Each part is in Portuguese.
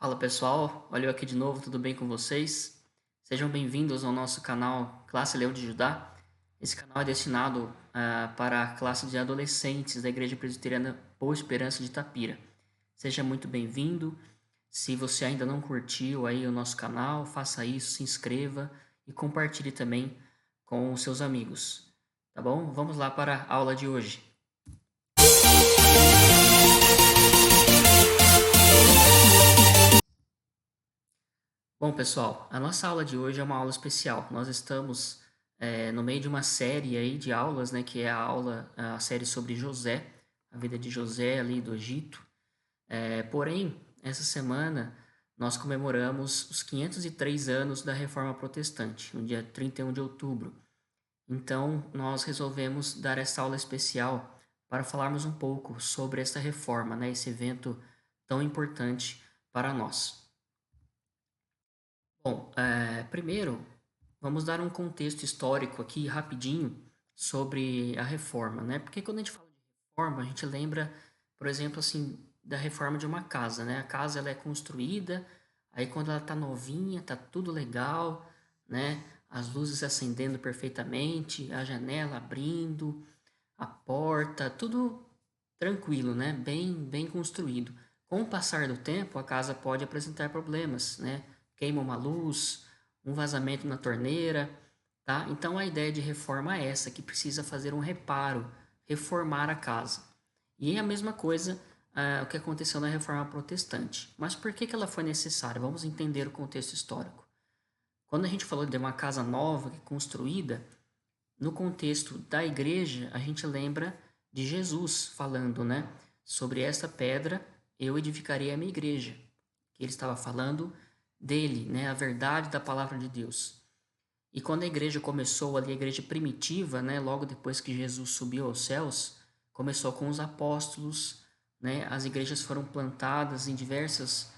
Fala pessoal, olha eu aqui de novo, tudo bem com vocês? Sejam bem-vindos ao nosso canal Classe Leão de Judá. Esse canal é destinado para a classe de adolescentes da Igreja Presbiteriana Boa Esperança de Itapira. Seja muito bem-vindo. Se você ainda não curtiu aí o nosso canal, faça isso, se inscreva e compartilhe também com os seus amigos. Tá bom? Vamos lá para a aula de hoje. Bom, pessoal, a nossa aula de hoje é uma aula especial. Nós estamos no meio de uma série aí de aulas, né, que é a série sobre José, a vida de José ali do Egito. Porém, essa semana nós comemoramos os 503 anos da Reforma Protestante, no dia 31 de outubro. Então, nós resolvemos dar essa aula especial para falarmos um pouco sobre essa reforma, né, esse evento tão importante para nós. Bom, primeiro vamos dar um contexto histórico aqui rapidinho sobre a reforma, né? Porque quando a gente fala de reforma, a gente lembra, por exemplo, assim, da reforma de uma casa, né? A casa ela é construída, aí quando ela tá novinha, tá tudo legal, né? As luzes acendendo perfeitamente, a janela abrindo, a porta, tudo tranquilo, né? Bem construído. Com o passar do tempo, a casa pode apresentar problemas, né? Queima uma luz, um vazamento na torneira, tá? Então a ideia de reforma é essa, que precisa fazer um reparo, reformar a casa. E é a mesma coisa o que aconteceu na Reforma Protestante. Mas por que ela foi necessária? Vamos entender o contexto histórico. Quando a gente falou de uma casa nova, construída, no contexto da igreja, a gente lembra de Jesus falando, né? Sobre esta pedra eu edificarei a minha igreja. Que ele estava falando dele, né? A verdade da palavra de Deus. E quando a igreja começou ali, a igreja primitiva, né? Logo depois que Jesus subiu aos céus, começou com os apóstolos, né? As igrejas foram plantadas em diversas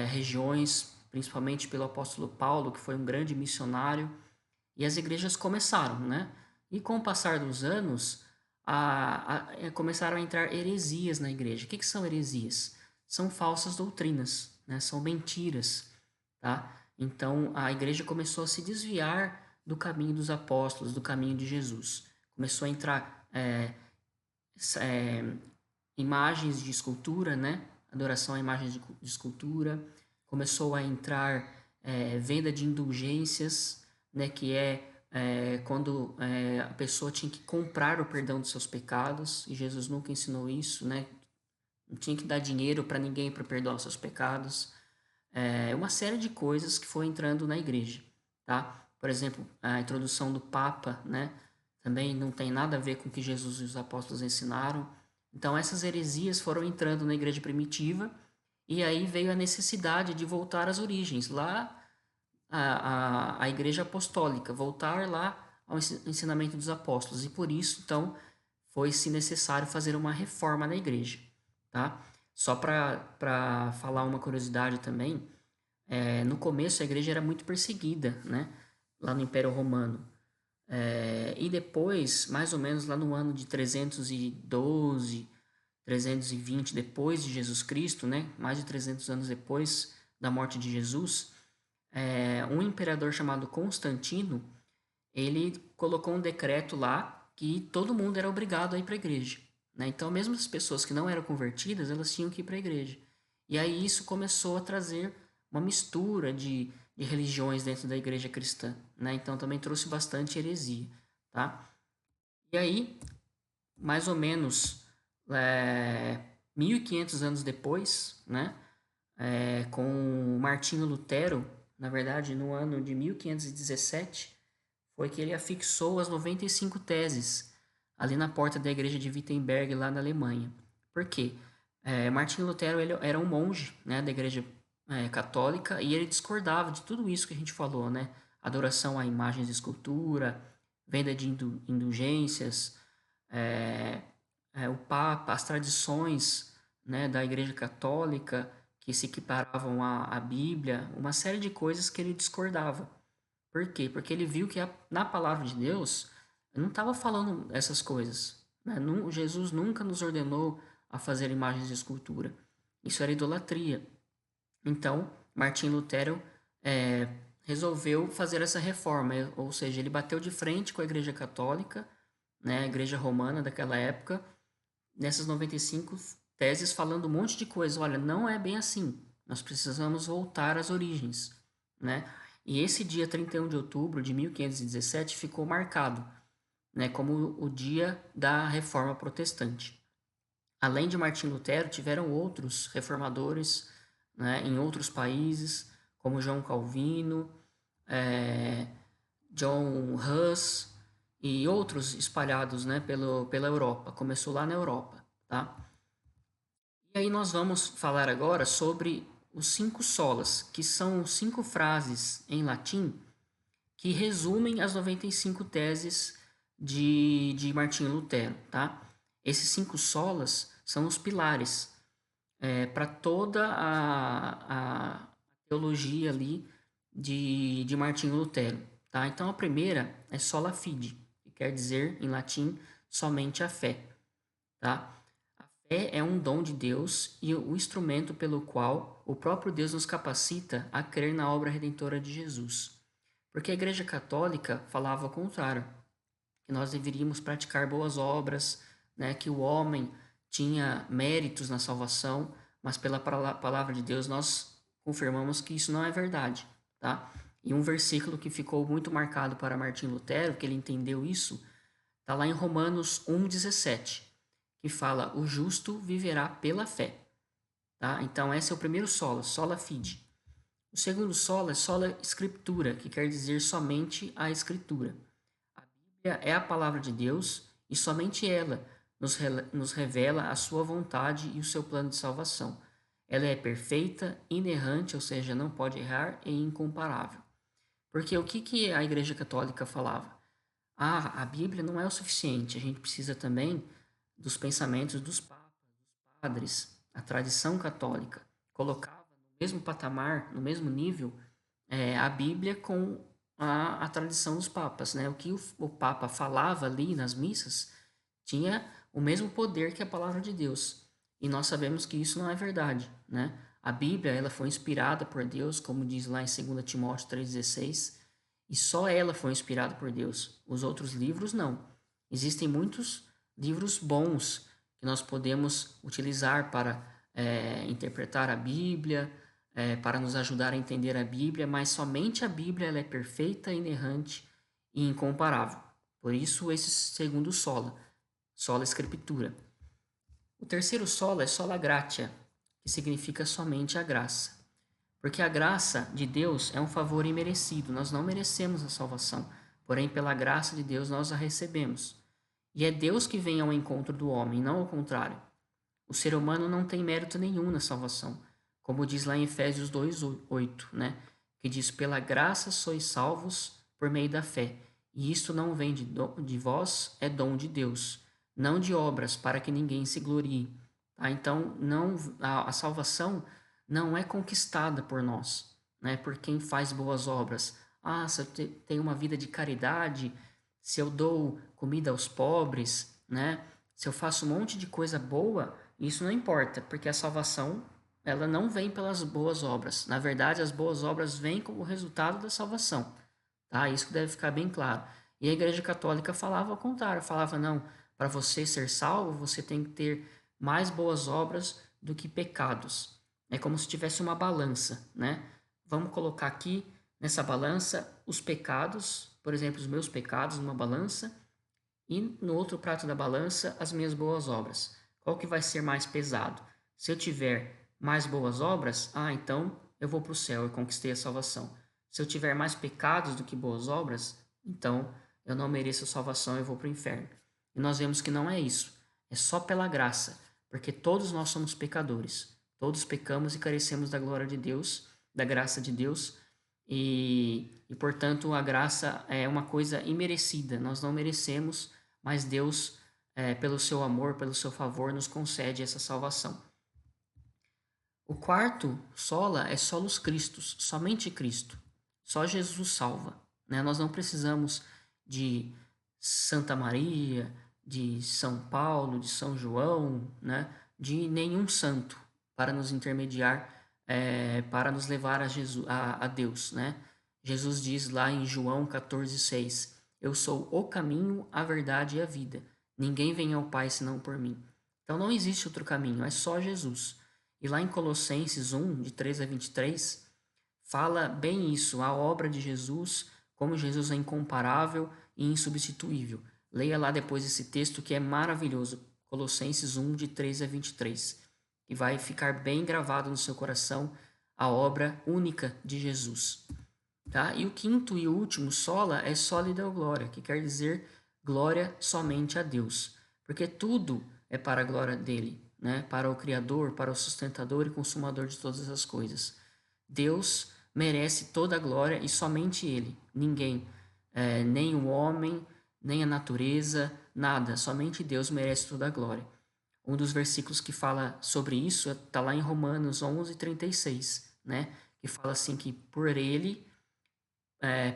regiões, principalmente pelo apóstolo Paulo, que foi um grande missionário, e as igrejas começaram, né? E com o passar dos anos, começaram a entrar heresias na igreja. O que são heresias? São falsas doutrinas, né? São mentiras, tá? Então a igreja começou a se desviar do caminho dos apóstolos, do caminho de Jesus. Começou a entrar é, imagens de escultura, né? Adoração a imagens de escultura. Começou a entrar venda de indulgências, né? Que quando a pessoa tinha que comprar o perdão dos seus pecados, e Jesus nunca ensinou isso, né? Não tinha que dar dinheiro para ninguém para perdoar os seus pecados. Uma série de coisas que foi entrando na igreja, tá? Por exemplo, a introdução do Papa, né? Também não tem nada a ver com o que Jesus e os apóstolos ensinaram. Então, essas heresias foram entrando na igreja primitiva, e aí veio a necessidade de voltar às origens, lá a igreja apostólica, voltar lá ao ensinamento dos apóstolos. E por isso, então, foi-se necessário fazer uma reforma na igreja, tá? Só para falar uma curiosidade também, no começo a igreja era muito perseguida, né? Lá no Império Romano. E depois, mais ou menos lá no ano de 312, 320 depois de Jesus Cristo, né? Mais de 300 anos depois da morte de Jesus, um imperador chamado Constantino, ele colocou um decreto lá que todo mundo era obrigado a ir para a igreja, né? Então, mesmo as pessoas que não eram convertidas, elas tinham que ir para a igreja. E aí isso começou a trazer uma mistura de religiões dentro da igreja cristã, né? Então também trouxe bastante heresia, tá? E aí, mais ou menos 1500 anos depois, né? Com Martinho Lutero, na verdade, no ano de 1517, foi que ele afixou as 95 teses ali na porta da igreja de Wittenberg, lá na Alemanha. Por quê? Martinho Lutero ele era um monge, né, da igreja católica, e ele discordava de tudo isso que a gente falou, né? Adoração a imagens de escultura, venda de indulgências, é, o Papa, as tradições, né, da Igreja Católica que se equiparavam à Bíblia, uma série de coisas que ele discordava. Por quê? Porque ele viu que na palavra de Deus não estava falando essas coisas, né? Jesus nunca nos ordenou a fazer imagens de escultura. Isso era idolatria. Então, Martim Lutero é, resolveu fazer essa reforma, ou seja, ele bateu de frente com a Igreja Católica, né, a Igreja Romana daquela época, nessas 95 teses falando um monte de coisa. Olha, não é bem assim. Nós precisamos voltar às origens, né? E esse dia 31 de outubro de 1517 ficou marcado, né, como o dia da Reforma Protestante. Além de Martim Lutero, tiveram outros reformadores, né, em outros países, como João Calvino, é, John Hus e outros espalhados, né, pela Europa. Começou lá na Europa, tá? E aí nós vamos falar agora sobre os cinco solas, que são cinco frases em latim que resumem as 95 teses de Martinho Lutero, tá? Esses cinco solas são os pilares para toda a teologia ali de Martinho Lutero, tá? Então a primeira é sola fide, que quer dizer em latim somente a fé, tá? A fé é um dom de Deus e o instrumento pelo qual o próprio Deus nos capacita a crer na obra redentora de Jesus. Porque a Igreja Católica falava ao contrário, que nós deveríamos praticar boas obras, né, que o homem tinha méritos na salvação, mas pela palavra de Deus nós confirmamos que isso não é verdade, tá? E um versículo que ficou muito marcado para Martim Lutero, que ele entendeu isso, está lá em Romanos 1,17, que fala: o justo viverá pela fé, tá? Então esse é o primeiro sola, sola fide. O segundo sola é sola scriptura, que quer dizer somente a escritura. A Bíblia é a palavra de Deus e somente ela nos revela a sua vontade e o seu plano de salvação. Ela é perfeita, inerrante, ou seja, não pode errar, e incomparável. Porque o que a Igreja Católica falava? Ah, a Bíblia não é o suficiente, a gente precisa também dos pensamentos dos papas, dos padres, a tradição católica. Colocava no mesmo patamar, no mesmo nível, a Bíblia com a tradição dos papas, né? O que o Papa falava ali nas missas tinha o mesmo poder que a palavra de Deus. E nós sabemos que isso não é verdade, né? A Bíblia, ela foi inspirada por Deus, como diz lá em 2 Timóteo 3,16, e só ela foi inspirada por Deus. Os outros livros, não. Existem muitos livros bons que nós podemos utilizar para interpretar a Bíblia, para nos ajudar a entender a Bíblia, mas somente a Bíblia ela é perfeita, inerrante e incomparável. Por isso, esse segundo sola, sola Escritura. O terceiro sola é sola gratia, que significa somente a graça. Porque a graça de Deus é um favor imerecido, nós não merecemos a salvação, porém, pela graça de Deus, nós a recebemos. E é Deus que vem ao encontro do homem, não ao contrário. O ser humano não tem mérito nenhum na salvação, como diz lá em Efésios 2:8, né? Que diz: pela graça sois salvos por meio da fé, e isto não vem de vós, é dom de Deus, não de obras, para que ninguém se glorie. Tá? Então, não, a salvação não é conquistada por nós, né? Por quem faz boas obras. Ah, se eu tenho uma vida de caridade, se eu dou comida aos pobres, né? Se eu faço um monte de coisa boa, isso não importa, porque a salvação ela não vem pelas boas obras. Na verdade, as boas obras vêm como resultado da salvação. Tá? Isso que deve ficar bem claro. E a Igreja Católica falava ao contrário, falava não, para você ser salvo, você tem que ter mais boas obras do que pecados. É como se tivesse uma balança, né? Vamos colocar aqui nessa balança os pecados, por exemplo, os meus pecados numa balança e no outro prato da balança as minhas boas obras. Qual que vai ser mais pesado? Se eu tiver mais boas obras, então eu vou para o céu, eu conquistei a salvação. Se eu tiver mais pecados do que boas obras, então eu não mereço a salvação, eu vou para o inferno. E nós vemos que não é isso. É só pela graça, porque todos nós somos pecadores. Todos pecamos e carecemos da glória de Deus, da graça de Deus, portanto, a graça é uma coisa imerecida. Nós não merecemos, mas Deus, pelo seu amor, pelo seu favor, nos concede essa salvação. O quarto sola é solus Christus, somente Cristo. Só Jesus salva. Né? Nós não precisamos de Santa Maria, de São Paulo, de São João, né? De nenhum santo para nos intermediar para nos levar a, Jesus, a Deus, né? Jesus diz lá em João 14,6: Eu sou o caminho, a verdade e a vida. Ninguém vem ao Pai senão por mim. Então não existe outro caminho, é só Jesus. E lá em Colossenses 1, de 3 a 23, fala bem isso, a obra de Jesus, como Jesus é incomparável e insubstituível. Leia lá depois esse texto que é maravilhoso, Colossenses 1, de 3 a 23, e vai ficar bem gravado no seu coração a obra única de Jesus. Tá? E o quinto e último, sola, é sóli Deo glória, que quer dizer glória somente a Deus. Porque tudo é para a glória dele, né? Para o Criador, para o sustentador e consumador de todas as coisas. Deus merece toda a glória e somente ele, ninguém, nem o homem, nem a natureza, nada, somente Deus merece toda a glória. Um dos versículos que fala sobre isso está lá em Romanos 11:36, né? Que fala assim que por ele,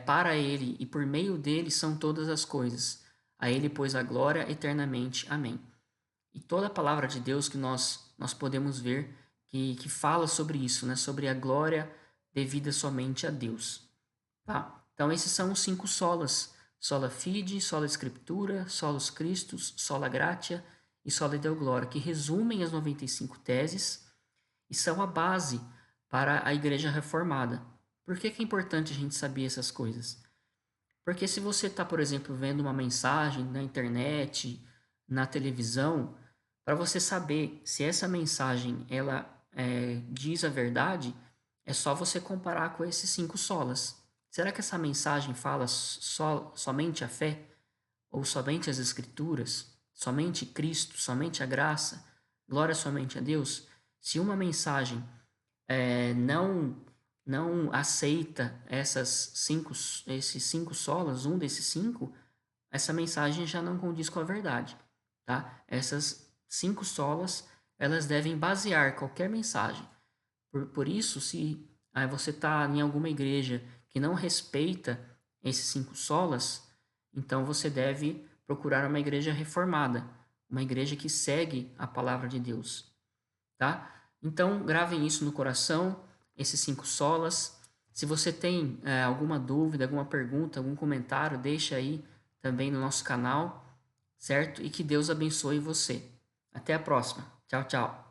para ele e por meio dele são todas as coisas. A ele, pois, a glória eternamente. Amém. E toda a palavra de Deus que nós podemos ver que fala sobre isso, né? Sobre a glória devida somente a Deus. Tá? Então, esses são os 5 solas: sola fide, sola escritura, solus Christus, sola gratia e sola Deo gloria, que resumem as 95 teses e são a base para a igreja reformada. Por que é importante a gente saber essas coisas? Porque se você está, por exemplo, vendo uma mensagem na internet, na televisão, para você saber se essa mensagem ela diz a verdade, é só você comparar com esses 5 solas. Será que essa mensagem fala somente a fé? Ou somente as escrituras? Somente Cristo? Somente a graça? Glória somente a Deus? Se uma mensagem não aceita esses cinco solas, um desses 5, essa mensagem já não condiz com a verdade, tá? Essas 5 solas, elas devem basear qualquer mensagem. Por isso, se você está em alguma igreja que não respeita esses 5 solas, então você deve procurar uma igreja reformada, uma igreja que segue a palavra de Deus, tá? Então, gravem isso no coração, esses 5 solas. Se você tem alguma dúvida, alguma pergunta, algum comentário, deixa aí também no nosso canal, certo? E que Deus abençoe você. Até a próxima. Tchau, tchau.